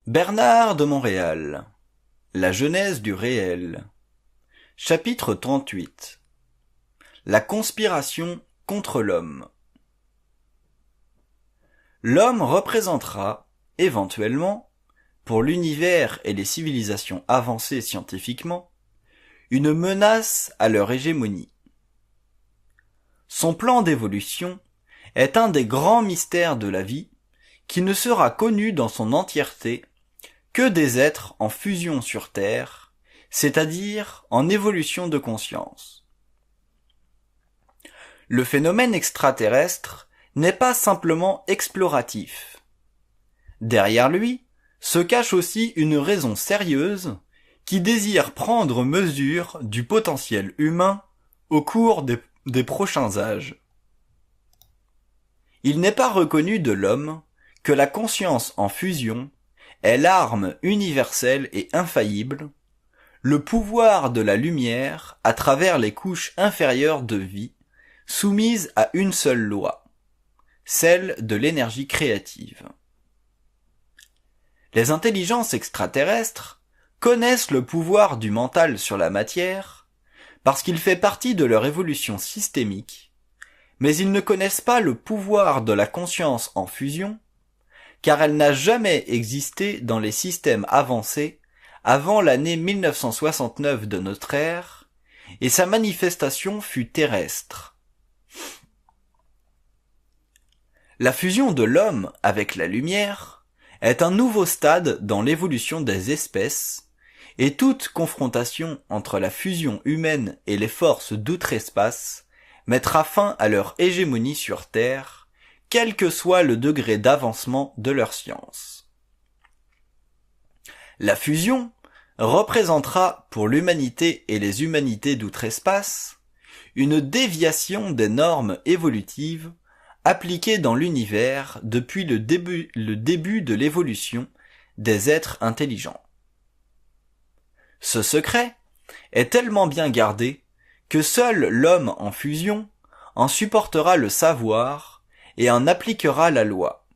Bernard de Montréal. La genèse du réel. Chapitre 38. La conspiration contre l'homme. L'homme représentera, éventuellement, pour l'univers et les civilisations avancées scientifiquement, une menace à leur hégémonie. Son plan d'évolution est un des grands mystères de la vie qui ne sera connu dans son entièreté que des êtres en fusion sur Terre, c'est-à-dire en évolution de conscience. Le phénomène extraterrestre n'est pas simplement exploratif. Derrière lui se cache aussi une raison sérieuse qui désire prendre mesure du potentiel humain au cours des prochains âges. Il n'est pas reconnu de l'homme que la conscience en fusion est l'arme universelle et infaillible, le pouvoir de la lumière à travers les couches inférieures de vie, soumises à une seule loi, celle de l'énergie créative. Les intelligences extraterrestres connaissent le pouvoir du mental sur la matière parce qu'il fait partie de leur évolution systémique, mais ils ne connaissent pas le pouvoir de la conscience en fusion, car elle n'a jamais existé dans les systèmes avancés avant l'année 1969 de notre ère, et sa manifestation fut terrestre. La fusion de l'homme avec la lumière est un nouveau stade dans l'évolution des espèces, et toute confrontation entre la fusion humaine et les forces d'outre-espace mettra fin à leur hégémonie sur Terre, quel que soit le degré d'avancement de leur science. La fusion représentera pour l'humanité et les humanités d'outre-espace une déviation des normes évolutives appliquées dans l'univers depuis le début de l'évolution des êtres intelligents. Ce secret est tellement bien gardé que seul l'homme en fusion en supportera le savoir et en appliquera la loi.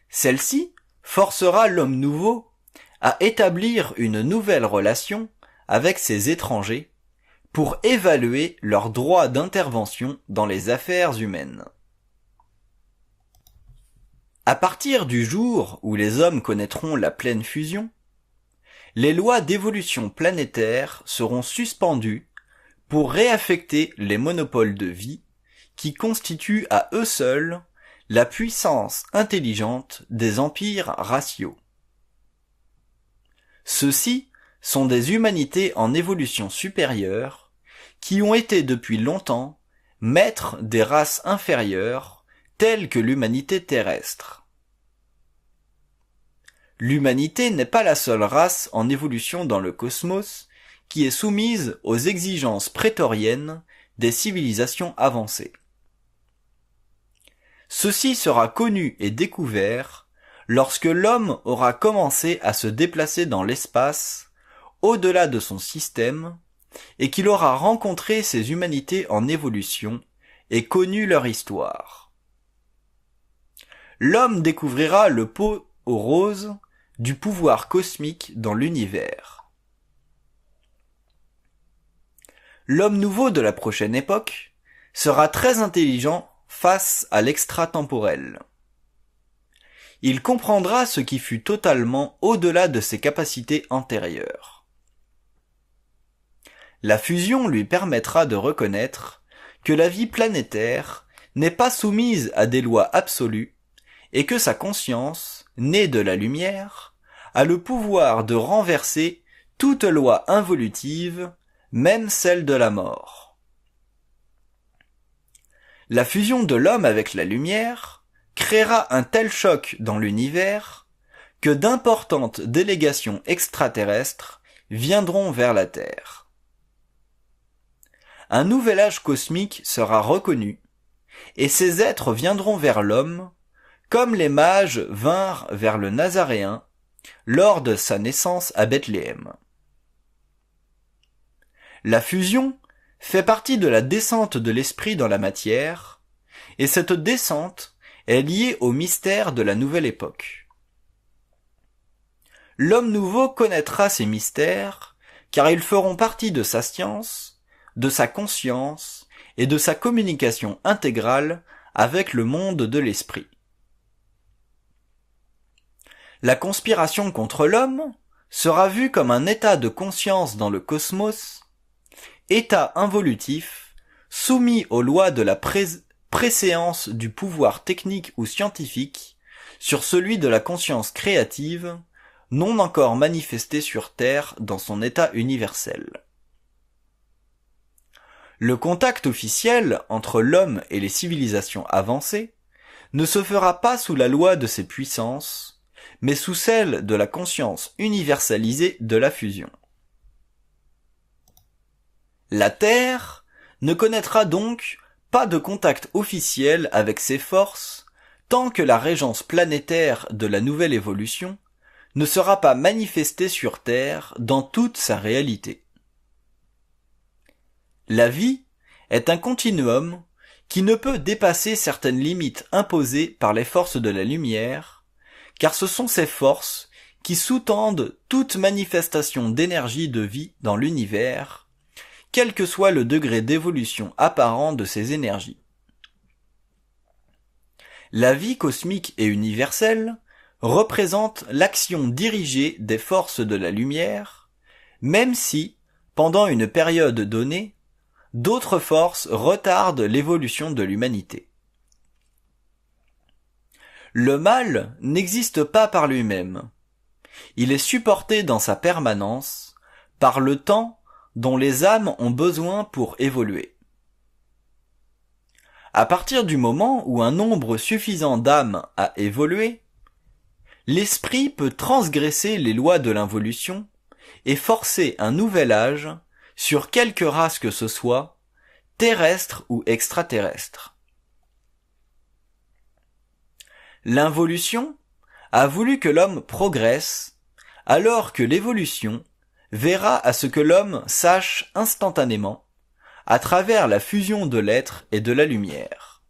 Celle-ci forcera l'homme nouveau à établir une nouvelle relation avec ces étrangers pour évaluer leur droit d'intervention dans les affaires humaines. À partir du jour où les hommes connaîtront la pleine fusion, les lois d'évolution planétaire seront suspendues pour réaffecter les monopoles de vie qui constituent à eux seuls la puissance intelligente des empires raciaux. Ceux-ci sont des humanités en évolution supérieure qui ont été depuis longtemps maîtres des races inférieures telles que l'humanité terrestre. L'humanité n'est pas la seule race en évolution dans le cosmos qui est soumise aux exigences prétoriennes des civilisations avancées. Ceci sera connu et découvert lorsque l'homme aura commencé à se déplacer dans l'espace, au-delà de son système, et qu'il aura rencontré ces humanités en évolution et connu leur histoire. L'homme découvrira le pot aux roses du pouvoir cosmique dans l'univers. L'homme nouveau de la prochaine époque sera très intelligent face à l'extratemporel. Il comprendra ce qui fut totalement au-delà de ses capacités antérieures. La fusion lui permettra de reconnaître que la vie planétaire n'est pas soumise à des lois absolues et que sa conscience, née de la lumière, a le pouvoir de renverser toute loi involutive, même celle de la mort. La fusion de l'homme avec la lumière créera un tel choc dans l'univers que d'importantes délégations extraterrestres viendront vers la Terre. Un nouvel âge cosmique sera reconnu, et ces êtres viendront vers l'homme comme les mages vinrent vers le Nazaréen lors de sa naissance à Bethléem. La fusion fait partie de la descente de l'esprit dans la matière, et cette descente est liée au mystère de la nouvelle époque. l'homme nouveau connaîtra ces mystères, car ils feront partie de sa science, de sa conscience et de sa communication intégrale avec le monde de l'esprit. La conspiration contre l'homme sera vue comme un état de conscience dans le cosmos, état involutif, soumis aux lois de la préséance du pouvoir technique ou scientifique sur celui de la conscience créative, non encore manifestée sur Terre dans son état universel. Le contact officiel entre l'homme et les civilisations avancées ne se fera pas sous la loi de ces puissances, mais sous celle de la conscience universalisée de la fusion. La Terre ne connaîtra donc pas de contact officiel avec ces forces tant que la régence planétaire de la nouvelle évolution ne sera pas manifestée sur Terre dans toute sa réalité. La vie est un continuum qui ne peut dépasser certaines limites imposées par les forces de la lumière, car ce sont ces forces qui sous-tendent toute manifestation d'énergie de vie dans l'univers, quel que soit le degré d'évolution apparent de ces énergies. La vie cosmique et universelle représente l'action dirigée des forces de la lumière, même si, pendant une période donnée, d'autres forces retardent l'évolution de l'humanité. Le mal n'existe pas par lui-même. Il est supporté dans sa permanence par le temps dont les âmes ont besoin pour évoluer. À partir du moment où un nombre suffisant d'âmes a évolué, l'esprit peut transgresser les lois de l'involution et forcer un nouvel âge sur quelque race que ce soit, terrestre ou extraterrestre. L'involution a voulu que l'homme progresse, alors que l'évolution verra à ce que l'homme sache instantanément, à travers la fusion de l'être et de la lumière.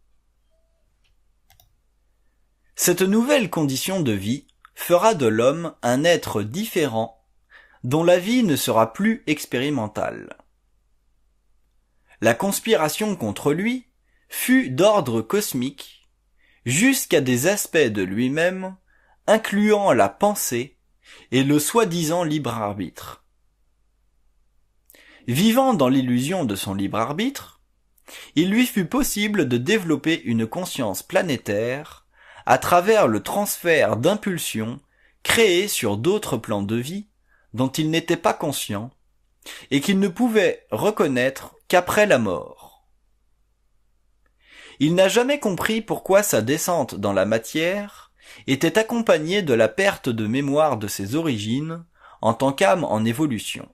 Cette nouvelle condition de vie fera de l'homme un être différent, dont la vie ne sera plus expérimentale. La conspiration contre lui fut d'ordre cosmique, jusqu'à des aspects de lui-même, incluant la pensée et le soi-disant libre arbitre. Vivant dans l'illusion de son libre arbitre, il lui fut possible de développer une conscience planétaire à travers le transfert d'impulsions créées sur d'autres plans de vie dont il n'était pas conscient et qu'il ne pouvait reconnaître qu'après la mort. Il n'a jamais compris pourquoi sa descente dans la matière était accompagnée de la perte de mémoire de ses origines en tant qu'âme en évolution.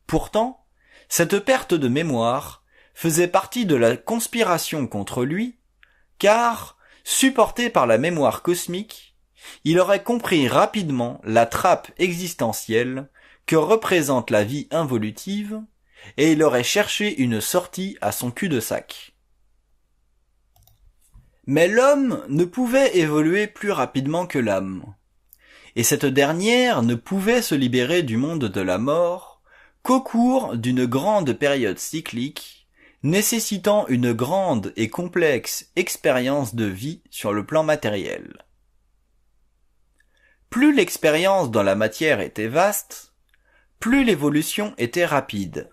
Pourtant, cette perte de mémoire faisait partie de la conspiration contre lui, car, supporté par la mémoire cosmique, il aurait compris rapidement la trappe existentielle que représente la vie involutive, et il aurait cherché une sortie à son cul-de-sac. Mais l'homme ne pouvait évoluer plus rapidement que l'âme, et cette dernière ne pouvait se libérer du monde de la mort qu'au cours d'une grande période cyclique, nécessitant une grande et complexe expérience de vie sur le plan matériel. Plus l'expérience dans la matière était vaste, plus l'évolution était rapide.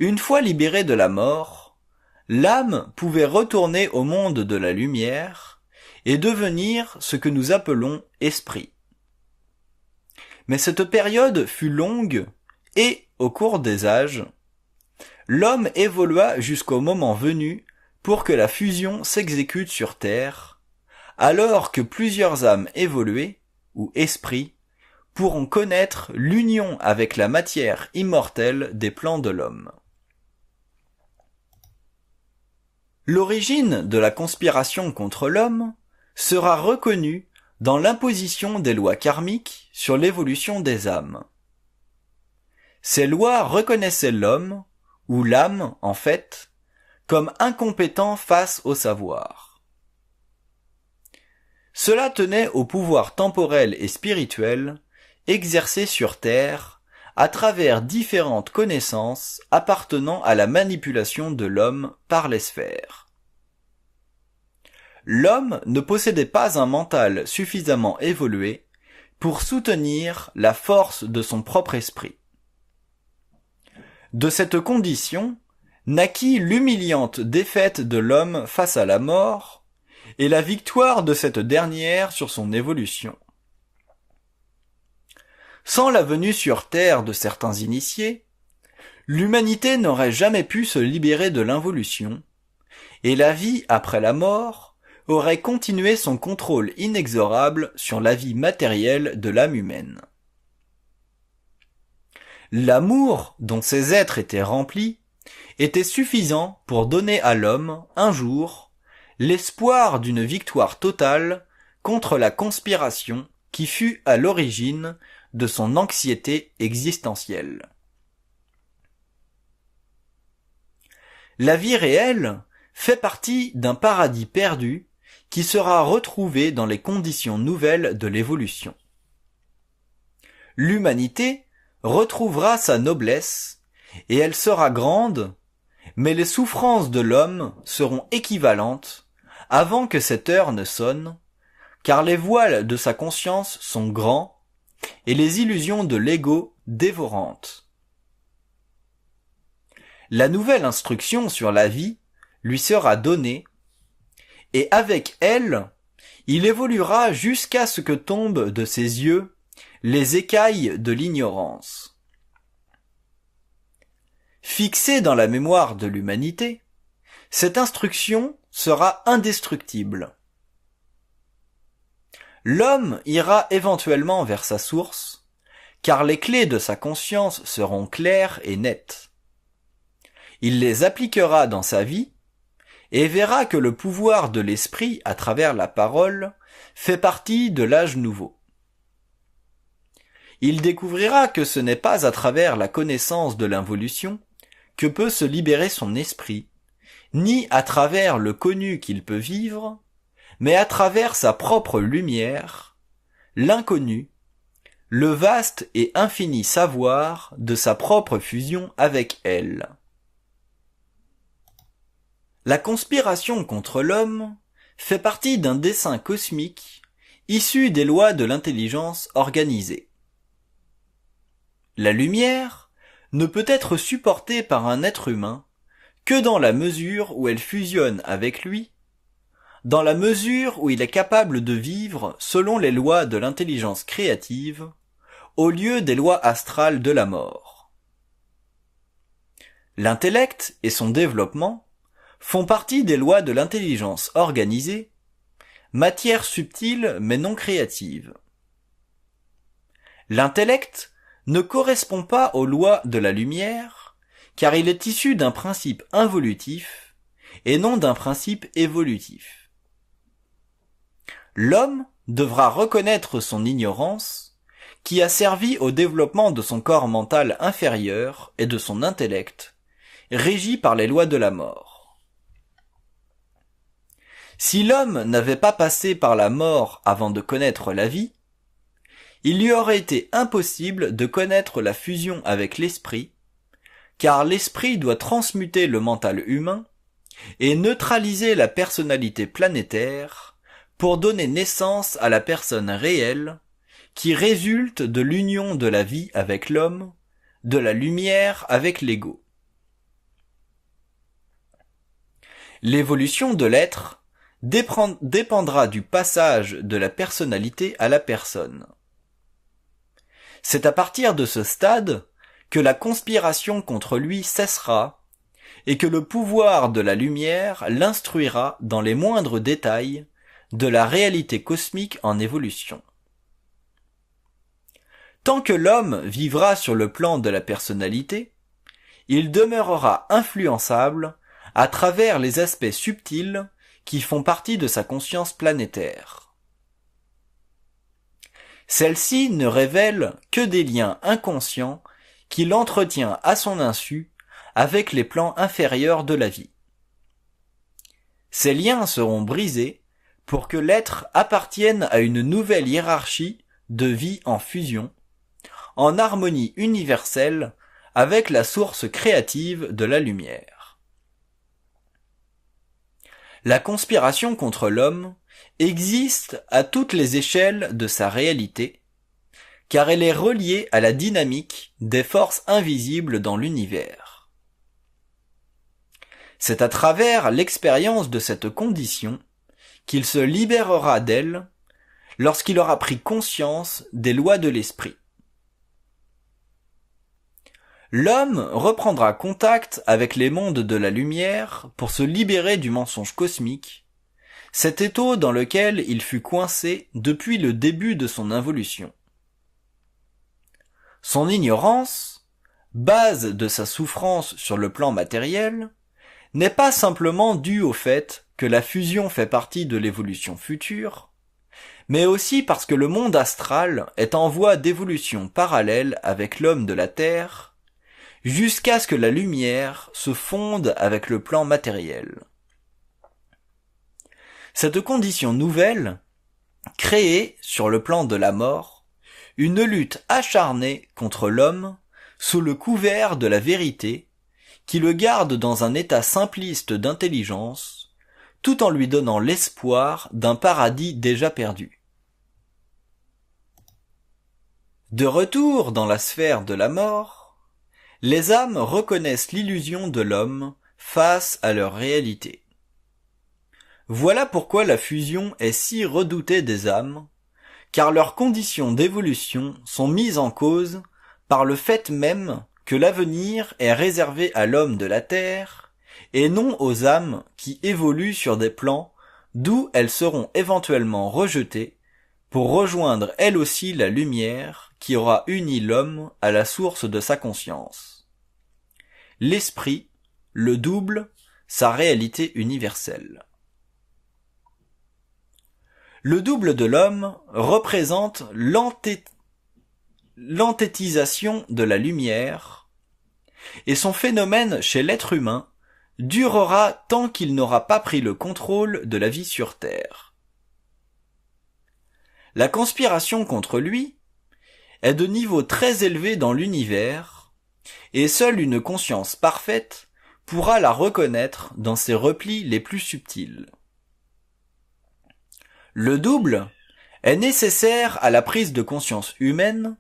Une fois libérée de la mort, l'âme pouvait retourner au monde de la lumière et devenir ce que nous appelons esprit. Mais cette période fut longue et, au cours des âges, l'homme évolua jusqu'au moment venu pour que la fusion s'exécute sur Terre, alors que plusieurs âmes évoluées, ou esprits, pourront connaître l'union avec la matière immortelle des plans de l'homme. L'origine de la conspiration contre l'homme sera reconnue dans l'imposition des lois karmiques sur l'évolution des âmes. Ces lois reconnaissaient l'homme, ou l'âme en fait, comme incompétent face au savoir. Cela tenait au pouvoir temporel et spirituel exercé sur Terre à travers différentes connaissances appartenant à la manipulation de l'homme par les sphères. L'homme ne possédait pas un mental suffisamment évolué pour soutenir la force de son propre esprit. De cette condition naquit l'humiliante défaite de l'homme face à la mort et la victoire de cette dernière sur son évolution. Sans la venue sur Terre de certains initiés, l'humanité n'aurait jamais pu se libérer de l'involution, et la vie après la mort aurait continué son contrôle inexorable sur la vie matérielle de l'âme humaine. L'amour dont ces êtres étaient remplis était suffisant pour donner à l'homme, un jour, l'espoir d'une victoire totale contre la conspiration qui fut à l'origine de son anxiété existentielle. La vie réelle fait partie d'un paradis perdu qui sera retrouvé dans les conditions nouvelles de l'évolution. L'humanité retrouvera sa noblesse et elle sera grande, mais les souffrances de l'homme seront équivalentes avant que cette heure ne sonne, car les voiles de sa conscience sont grands et les illusions de l'ego dévorantes. La nouvelle instruction sur la vie lui sera donnée, et avec elle, il évoluera jusqu'à ce que tombent de ses yeux les écailles de l'ignorance. Fixée dans la mémoire de l'humanité, cette instruction sera indestructible. L'homme ira éventuellement vers sa source, car les clés de sa conscience seront claires et nettes. Il les appliquera dans sa vie, et verra que le pouvoir de l'esprit à travers la parole fait partie de l'âge nouveau. Il découvrira que ce n'est pas à travers la connaissance de l'involution que peut se libérer son esprit, ni à travers le connu qu'il peut vivre, mais à travers sa propre lumière, l'inconnu, le vaste et infini savoir de sa propre fusion avec elle. La conspiration contre l'homme fait partie d'un dessein cosmique issu des lois de l'intelligence organisée. La lumière ne peut être supportée par un être humain que dans la mesure où elle fusionne avec lui, dans la mesure où il est capable de vivre selon les lois de l'intelligence créative, au lieu des lois astrales de la mort. L'intellect et son développement font partie des lois de l'intelligence organisée, matière subtile mais non créative. L'intellect ne correspond pas aux lois de la lumière, car il est issu d'un principe involutif et non d'un principe évolutif. L'homme devra reconnaître son ignorance, qui a servi au développement de son corps mental inférieur et de son intellect, régi par les lois de la mort. Si l'homme n'avait pas passé par la mort avant de connaître la vie, il lui aurait été impossible de connaître la fusion avec l'esprit, car l'esprit doit transmuter le mental humain et neutraliser la personnalité planétaire pour donner naissance à la personne réelle qui résulte de l'union de la vie avec l'homme, de la lumière avec l'ego. L'évolution de l'être dépendra du passage de la personnalité à la personne. C'est à partir de ce stade que la conspiration contre lui cessera et que le pouvoir de la lumière l'instruira dans les moindres détails de la réalité cosmique en évolution. Tant que l'homme vivra sur le plan de la personnalité, il demeurera influençable à travers les aspects subtils qui font partie de sa conscience planétaire. Celle-ci ne révèle que des liens inconscients qu'il entretient à son insu avec les plans inférieurs de la vie. Ces liens seront brisés pour que l'être appartienne à une nouvelle hiérarchie de vie en fusion, en harmonie universelle avec la source créative de la lumière. La conspiration contre l'homme existe à toutes les échelles de sa réalité, car elle est reliée à la dynamique des forces invisibles dans l'univers. C'est à travers l'expérience de cette condition qu'il se libérera d'elle lorsqu'il aura pris conscience des lois de l'esprit. L'homme reprendra contact avec les mondes de la lumière pour se libérer du mensonge cosmique, cet étau dans lequel il fut coincé depuis le début de son involution. Son ignorance, base de sa souffrance sur le plan matériel, n'est pas simplement due au fait que la fusion fait partie de l'évolution future, mais aussi parce que le monde astral est en voie d'évolution parallèle avec l'homme de la Terre, jusqu'à ce que la lumière se fonde avec le plan matériel. Cette condition nouvelle, créée sur le plan de la mort, une lutte acharnée contre l'homme sous le couvert de la vérité, qui le garde dans un état simpliste d'intelligence, tout en lui donnant l'espoir d'un paradis déjà perdu. De retour dans la sphère de la mort, les âmes reconnaissent l'illusion de l'homme face à leur réalité. Voilà pourquoi la fusion est si redoutée des âmes, car leurs conditions d'évolution sont mises en cause par le fait même que l'avenir est réservé à l'homme de la Terre, et non aux âmes qui évoluent sur des plans d'où elles seront éventuellement rejetées pour rejoindre elles aussi la lumière qui aura uni l'homme à la source de sa conscience. L'esprit, le double, sa réalité universelle. Le double de l'homme représente l'enthétisation de la lumière, et son phénomène chez l'être humain durera tant qu'il n'aura pas pris le contrôle de la vie sur Terre. La conspiration contre lui est de niveau très élevé dans l'univers, et seule une conscience parfaite pourra la reconnaître dans ses replis les plus subtils. Le double est nécessaire à la prise de conscience humaine,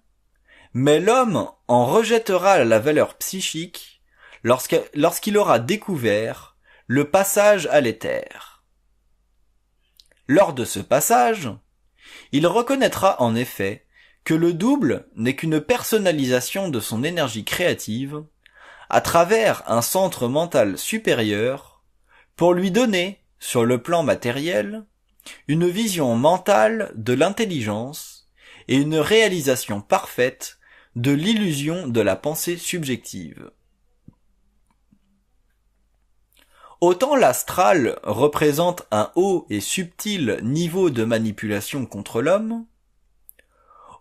mais l'homme en rejettera la valeur psychique lorsqu'il aura découvert le passage à l'éther. Lors de ce passage, il reconnaîtra en effet que le double n'est qu'une personnalisation de son énergie créative à travers un centre mental supérieur pour lui donner, sur le plan matériel, une vision mentale de l'intelligence et une réalisation parfaite de l'illusion de la pensée subjective. Autant l'astral représente un haut et subtil niveau de manipulation contre l'homme,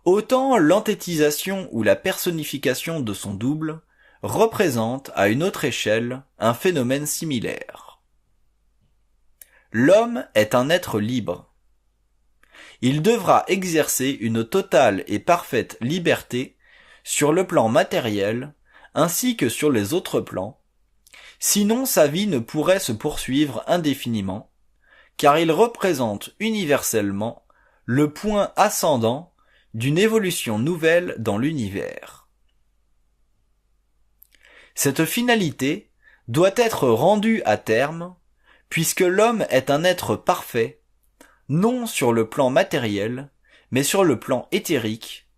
autant l'enthétisation ou la personnification de son double représente à une autre échelle un phénomène similaire. L'homme est un être libre. Il devra exercer une totale et parfaite liberté sur le plan matériel ainsi que sur les autres plans, sinon sa vie ne pourrait se poursuivre indéfiniment, car il représente universellement le point ascendant d'une évolution nouvelle dans l'univers. Cette finalité doit être rendue à terme, puisque l'homme est un être parfait, non sur le plan matériel, mais sur le plan éthérique,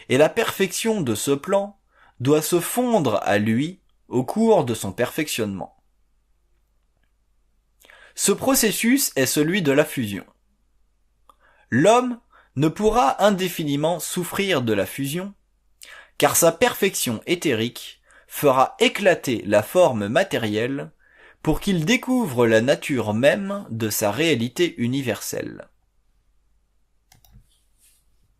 et la perfection de ce plan doit se fondre à lui au cours de son perfectionnement. Ce processus est celui de la fusion. L'homme ne pourra indéfiniment souffrir de la fusion, car sa perfection éthérique fera éclater la forme matérielle pour qu'il découvre la nature même de sa réalité universelle.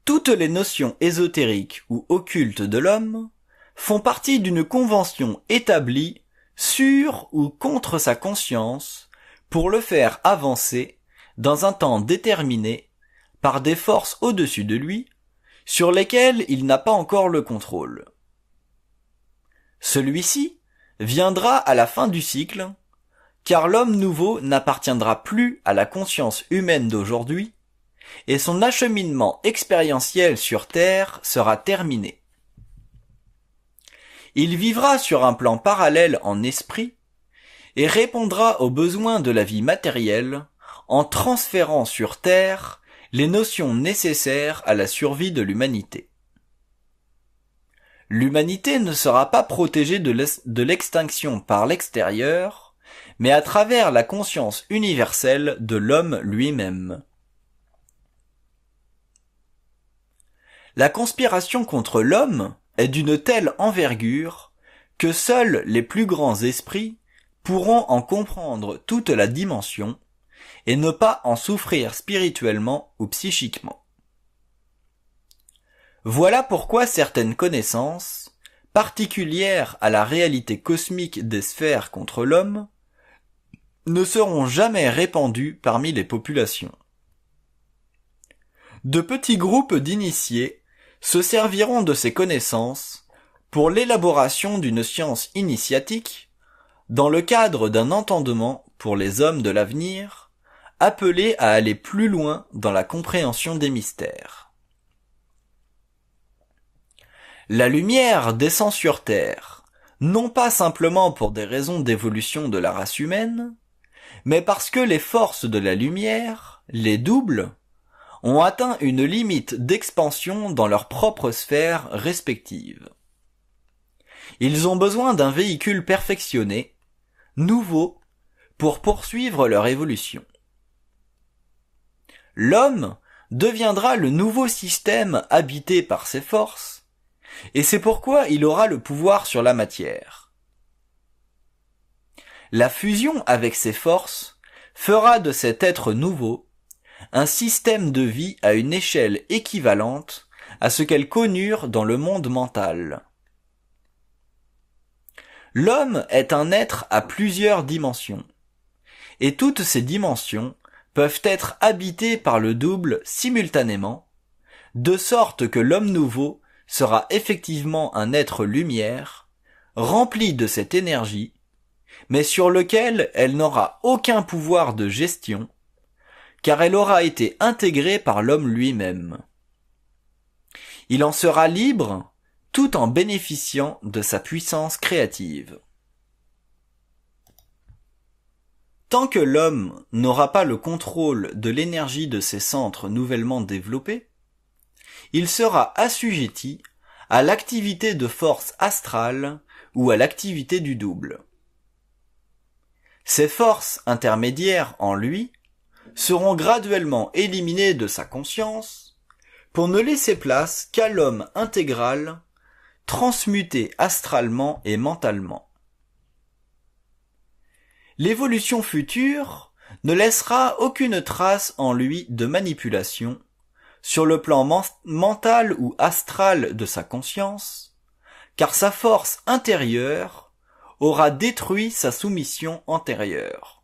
Toutes les notions ésotériques ou occultes de l'homme font partie d'une convention établie sur ou contre sa conscience pour le faire avancer dans un temps déterminé, par des forces au-dessus de lui, sur lesquelles il n'a pas encore le contrôle. Celui-ci viendra à la fin du cycle, car l'homme nouveau n'appartiendra plus à la conscience humaine d'aujourd'hui, et son acheminement expérientiel sur Terre sera terminé. Il vivra sur un plan parallèle en esprit, et répondra aux besoins de la vie matérielle en transférant sur Terre les notions nécessaires à la survie de l'humanité. L'humanité ne sera pas protégée de l'extinction par l'extérieur, mais à travers la conscience universelle de l'homme lui-même. La conspiration contre l'homme est d'une telle envergure que seuls les plus grands esprits pourront en comprendre toute la dimension et ne pas en souffrir spirituellement ou psychiquement. Voilà pourquoi certaines connaissances, particulières à la réalité cosmique des sphères contre l'homme, ne seront jamais répandues parmi les populations. De petits groupes d'initiés se serviront de ces connaissances pour l'élaboration d'une science initiatique dans le cadre d'un entendement pour les hommes de l'avenir, appelés à aller plus loin dans la compréhension des mystères. La lumière descend sur Terre, non pas simplement pour des raisons d'évolution de la race humaine, mais parce que les forces de la lumière, les doubles, ont atteint une limite d'expansion dans leurs propres sphères respectives. Ils ont besoin d'un véhicule perfectionné, nouveau, pour poursuivre leur évolution. L'homme deviendra le nouveau système habité par ces forces, et c'est pourquoi il aura le pouvoir sur la matière. La fusion avec ces forces fera de cet être nouveau un système de vie à une échelle équivalente à ce qu'elles connurent dans le monde mental. L'homme est un être à plusieurs dimensions, et toutes ces dimensions peuvent être habitées par le double simultanément, de sorte que l'homme nouveau sera effectivement un être lumière, rempli de cette énergie, mais sur lequel elle n'aura aucun pouvoir de gestion, car elle aura été intégrée par l'homme lui-même. Il en sera libre, tout en bénéficiant de sa puissance créative. Tant que l'homme n'aura pas le contrôle de l'énergie de ses centres nouvellement développés, il sera assujetti à l'activité de force astrale ou à l'activité du double. Ces forces intermédiaires en lui seront graduellement éliminées de sa conscience pour ne laisser place qu'à l'homme intégral, transmuté astralement et mentalement. L'évolution future ne laissera aucune trace en lui de manipulation sur le plan mental ou astral de sa conscience, car sa force intérieure aura détruit sa soumission antérieure.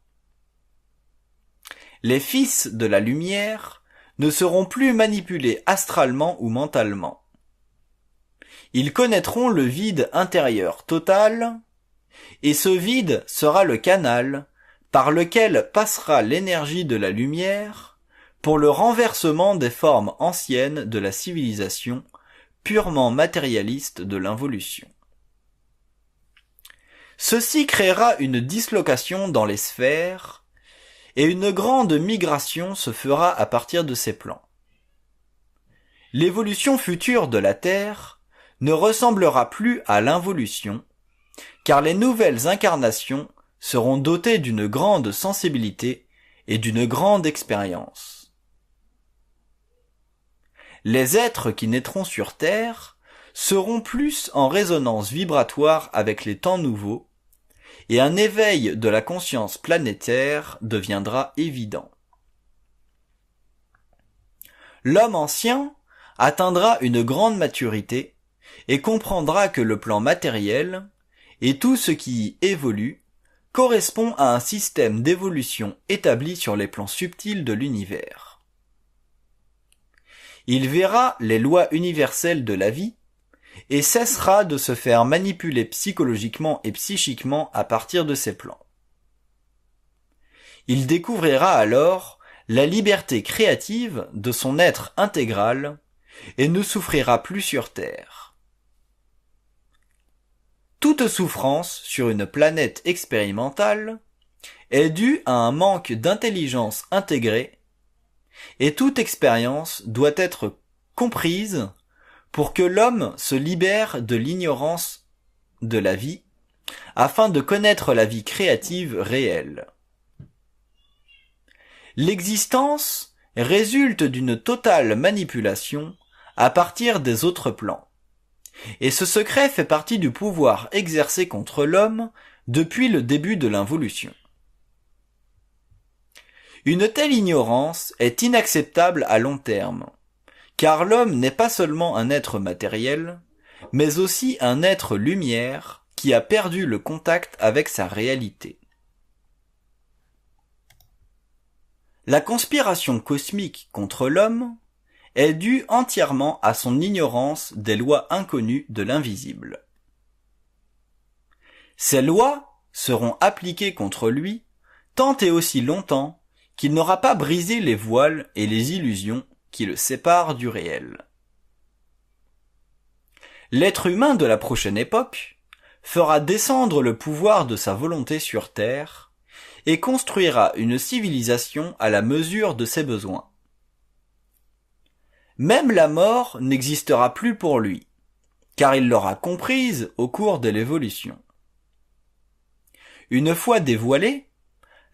Les fils de la lumière ne seront plus manipulés astralement ou mentalement. Ils connaîtront le vide intérieur total, et ce vide sera le canal par lequel passera l'énergie de la lumière pour le renversement des formes anciennes de la civilisation purement matérialiste de l'involution. Ceci créera une dislocation dans les sphères, et une grande migration se fera à partir de ces plans. L'évolution future de la Terre ne ressemblera plus à l'involution, car les nouvelles incarnations seront dotées d'une grande sensibilité et d'une grande expérience. Les êtres qui naîtront sur Terre seront plus en résonance vibratoire avec les temps nouveaux, et un éveil de la conscience planétaire deviendra évident. L'homme ancien atteindra une grande maturité et comprendra que le plan matériel et tout ce qui y évolue correspond à un système d'évolution établi sur les plans subtils de l'univers. Il verra les lois universelles de la vie et cessera de se faire manipuler psychologiquement et psychiquement à partir de ces plans. Il découvrira alors la liberté créative de son être intégral et ne souffrira plus sur Terre. Toute souffrance sur une planète expérimentale est due à un manque d'intelligence intégrée et toute expérience doit être comprise pour que l'homme se libère de l'ignorance de la vie afin de connaître la vie créative réelle. L'existence résulte d'une totale manipulation à partir des autres plans. Et ce secret fait partie du pouvoir exercé contre l'homme depuis le début de l'involution. Une telle ignorance est inacceptable à long terme, car l'homme n'est pas seulement un être matériel, mais aussi un être lumière qui a perdu le contact avec sa réalité. La conspiration cosmique contre l'homme est due entièrement à son ignorance des lois inconnues de l'invisible. Ces lois seront appliquées contre lui tant et aussi longtemps qu'il n'aura pas brisé les voiles et les illusions qui le séparent du réel. L'être humain de la prochaine époque fera descendre le pouvoir de sa volonté sur Terre et construira une civilisation à la mesure de ses besoins. Même la mort n'existera plus pour lui, car il l'aura comprise au cours de l'évolution. Une fois dévoilée,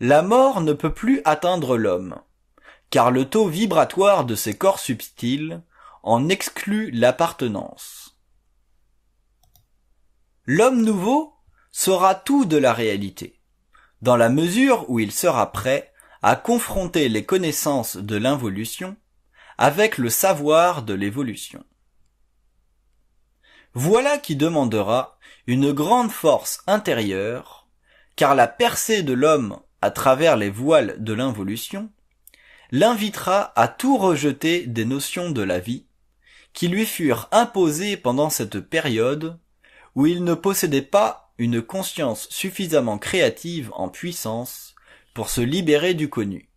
la mort ne peut plus atteindre l'homme, car le taux vibratoire de ses corps subtils en exclut l'appartenance. L'homme nouveau saura tout de la réalité, dans la mesure où il sera prêt à confronter les connaissances de l'involution avec le savoir de l'évolution. Voilà qui demandera une grande force intérieure, car la percée de l'homme à travers les voiles de l'involution l'invitera à tout rejeter des notions de la vie qui lui furent imposées pendant cette période où il ne possédait pas une conscience suffisamment créative en puissance pour se libérer du connu.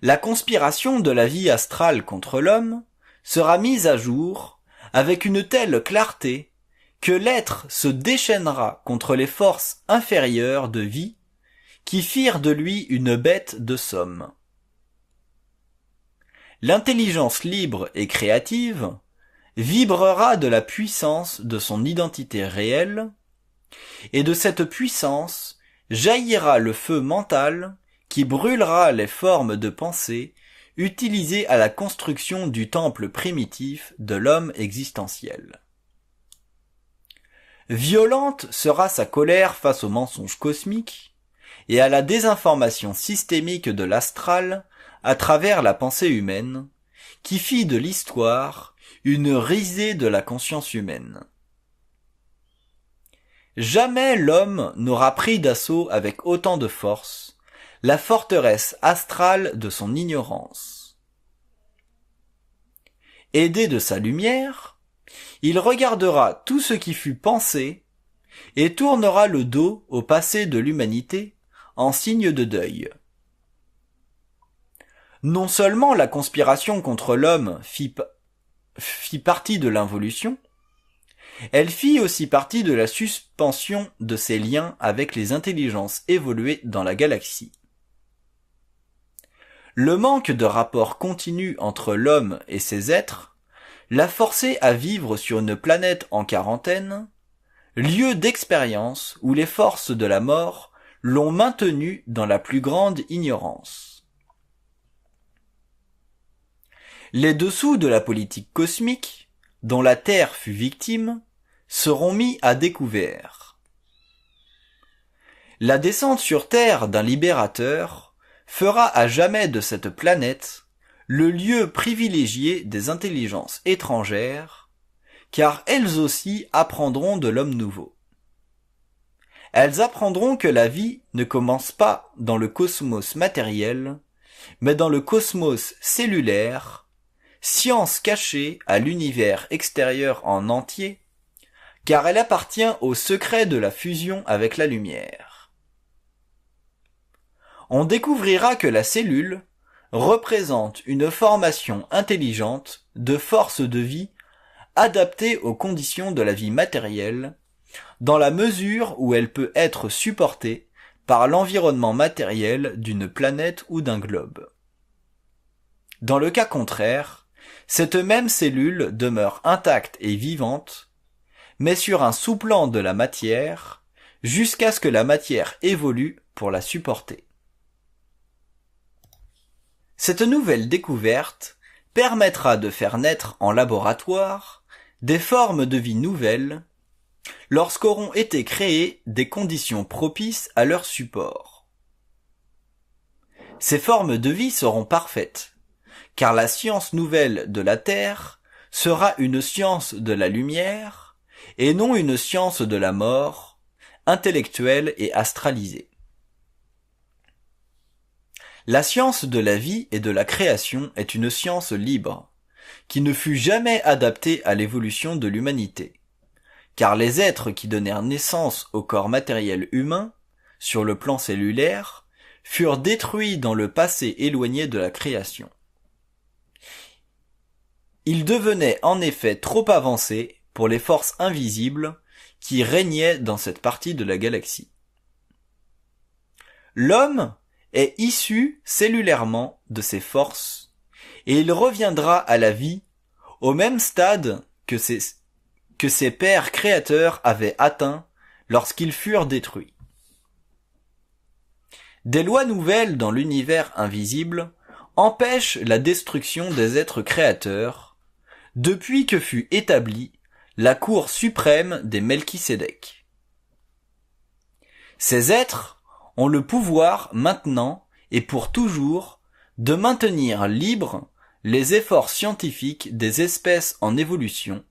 La conspiration de la vie astrale contre l'homme sera mise à jour avec une telle clarté que l'être se déchaînera contre les forces inférieures de vie qui firent de lui une bête de somme. L'intelligence libre et créative vibrera de la puissance de son identité réelle, et de cette puissance jaillira le feu mental qui brûlera les formes de pensée utilisées à la construction du temple primitif de l'homme existentiel. Violente sera sa colère face aux mensonges cosmiques et à la désinformation systémique de l'astral à travers la pensée humaine, qui fit de l'histoire une risée de la conscience humaine. Jamais l'homme n'aura pris d'assaut avec autant de force la forteresse astrale de son ignorance. Aidé de sa lumière, il regardera tout ce qui fut pensé et tournera le dos au passé de l'humanité en signe de deuil. Non seulement la conspiration contre l'homme fit partie de l'involution, elle fit aussi partie de la suspension de ses liens avec les intelligences évoluées dans la galaxie. Le manque de rapport continu entre l'homme et ses êtres l'a forcé à vivre sur une planète en quarantaine, lieu d'expérience où les forces de la mort l'ont maintenu dans la plus grande ignorance. Les dessous de la politique cosmique, dont la Terre fut victime, seront mis à découvert. La descente sur Terre d'un libérateur fera à jamais de cette planète le lieu privilégié des intelligences étrangères, car elles aussi apprendront de l'homme nouveau. Elles apprendront que la vie ne commence pas dans le cosmos matériel, mais dans le cosmos cellulaire, science cachée à l'univers extérieur en entier, car elle appartient au secret de la fusion avec la lumière. On découvrira que la cellule représente une formation intelligente de force de vie adaptée aux conditions de la vie matérielle, dans la mesure où elle peut être supportée par l'environnement matériel d'une planète ou d'un globe. Dans le cas contraire, cette même cellule demeure intacte et vivante, mais sur un sous-plan de la matière, jusqu'à ce que la matière évolue pour la supporter. Cette nouvelle découverte permettra de faire naître en laboratoire des formes de vie nouvelles lorsqu'auront été créées des conditions propices à leur support. Ces formes de vie seront parfaites, car la science nouvelle de la Terre sera une science de la lumière et non une science de la mort, intellectuelle et astralisée. La science de la vie et de la création est une science libre, qui ne fut jamais adaptée à l'évolution de l'humanité, car les êtres qui donnèrent naissance au corps matériel humain, sur le plan cellulaire, furent détruits dans le passé éloigné de la création. Ils devenaient en effet trop avancés pour les forces invisibles qui régnaient dans cette partie de la galaxie. L'homme est issu cellulairement de ces forces, et il reviendra à la vie au même stade que ses pères créateurs avaient atteint lorsqu'ils furent détruits. Des lois nouvelles dans l'univers invisible empêchent la destruction des êtres créateurs depuis que fut établie la cour suprême des Melchisédek. Ces êtres ont le pouvoir maintenant et pour toujours de maintenir libres les efforts scientifiques des espèces en évolution,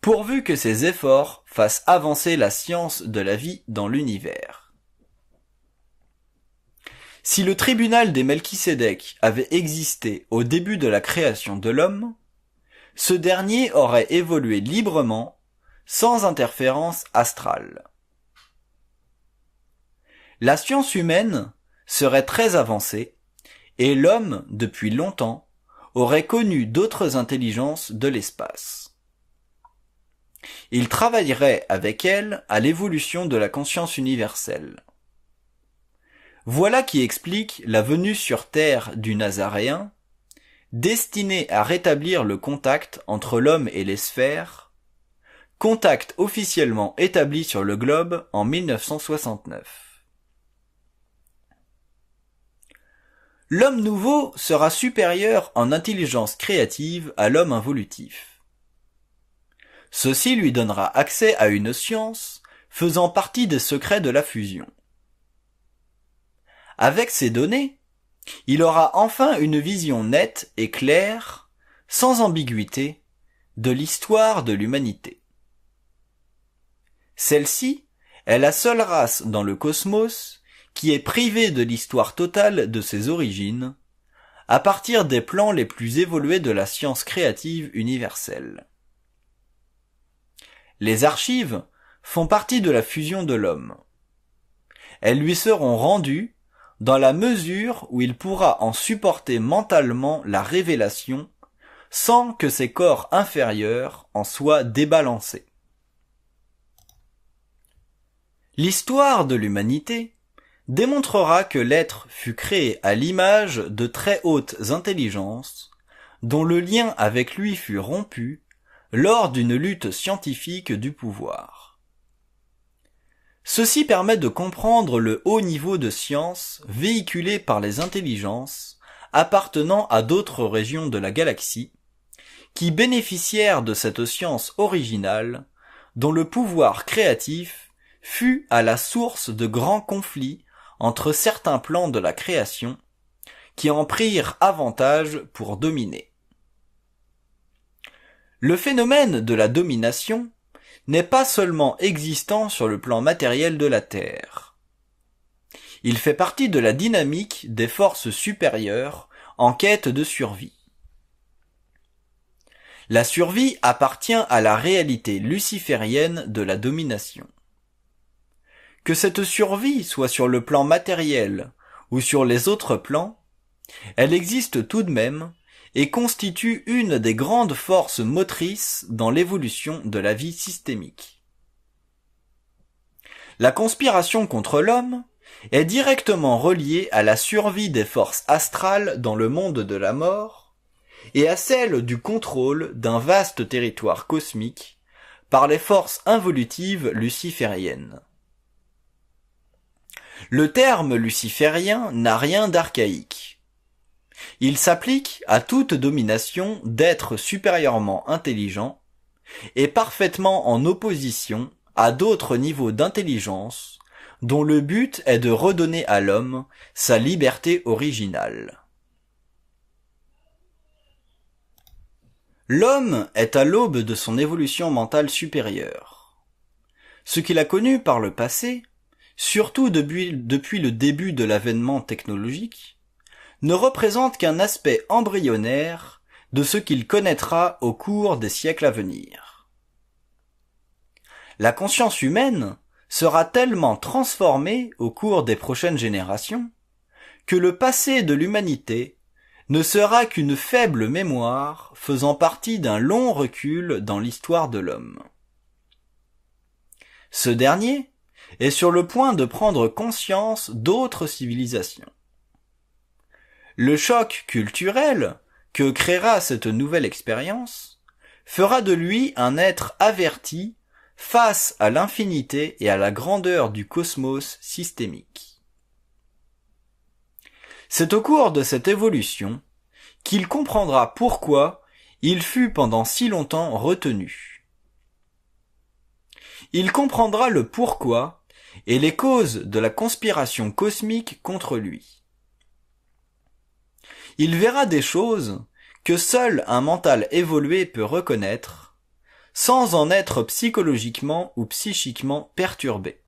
pourvu que ces efforts fassent avancer la science de la vie dans l'univers. Si le tribunal des Melchisédek avait existé au début de la création de l'homme, ce dernier aurait évolué librement, sans interférence astrale. La science humaine serait très avancée, et l'homme, depuis longtemps, aurait connu d'autres intelligences de l'espace. Il travaillerait avec elles à l'évolution de la conscience universelle. Voilà qui explique la venue sur Terre du Nazaréen, destiné à rétablir le contact entre l'homme et les sphères, contact officiellement établi sur le globe en 1969. L'homme nouveau sera supérieur en intelligence créative à l'homme involutif. Ceci lui donnera accès à une science faisant partie des secrets de la fusion. Avec ces données, il aura enfin une vision nette et claire, sans ambiguïté, de l'histoire de l'humanité. Celle-ci est la seule race dans le cosmos qui est privée de l'histoire totale de ses origines, à partir des plans les plus évolués de la science créative universelle. Les archives font partie de la fusion de l'homme. Elles lui seront rendues dans la mesure où il pourra en supporter mentalement la révélation sans que ses corps inférieurs en soient débalancés. L'histoire de l'humanité démontrera que l'être fut créé à l'image de très hautes intelligences, dont le lien avec lui fut rompu lors d'une lutte scientifique du pouvoir. Ceci permet de comprendre le haut niveau de science véhiculé par les intelligences appartenant à d'autres régions de la galaxie, qui bénéficièrent de cette science originale, dont le pouvoir créatif fut à la source de grands conflits entre certains plans de la création, qui en prirent avantage pour dominer. Le phénomène de la domination n'est pas seulement existant sur le plan matériel de la Terre. Il fait partie de la dynamique des forces supérieures en quête de survie. La survie appartient à la réalité luciférienne de la domination. Que cette survie soit sur le plan matériel ou sur les autres plans, elle existe tout de même et constitue une des grandes forces motrices dans l'évolution de la vie systémique. La conspiration contre l'homme est directement reliée à la survie des forces astrales dans le monde de la mort et à celle du contrôle d'un vaste territoire cosmique par les forces involutives lucifériennes. Le terme luciférien n'a rien d'archaïque. Il s'applique à toute domination d'êtres supérieurement intelligents et parfaitement en opposition à d'autres niveaux d'intelligence dont le but est de redonner à l'homme sa liberté originale. L'homme est à l'aube de son évolution mentale supérieure. Ce qu'il a connu par le passé, surtout depuis le début de l'avènement technologique, ne représente qu'un aspect embryonnaire de ce qu'il connaîtra au cours des siècles à venir. La conscience humaine sera tellement transformée au cours des prochaines générations que le passé de l'humanité ne sera qu'une faible mémoire faisant partie d'un long recul dans l'histoire de l'homme. Ce dernier est sur le point de prendre conscience d'autres civilisations. Le choc culturel que créera cette nouvelle expérience fera de lui un être averti face à l'infinité et à la grandeur du cosmos systémique. C'est au cours de cette évolution qu'il comprendra pourquoi il fut pendant si longtemps retenu. Il comprendra le pourquoi et les causes de la conspiration cosmique contre lui. Il verra des choses que seul un mental évolué peut reconnaître, sans en être psychologiquement ou psychiquement perturbé.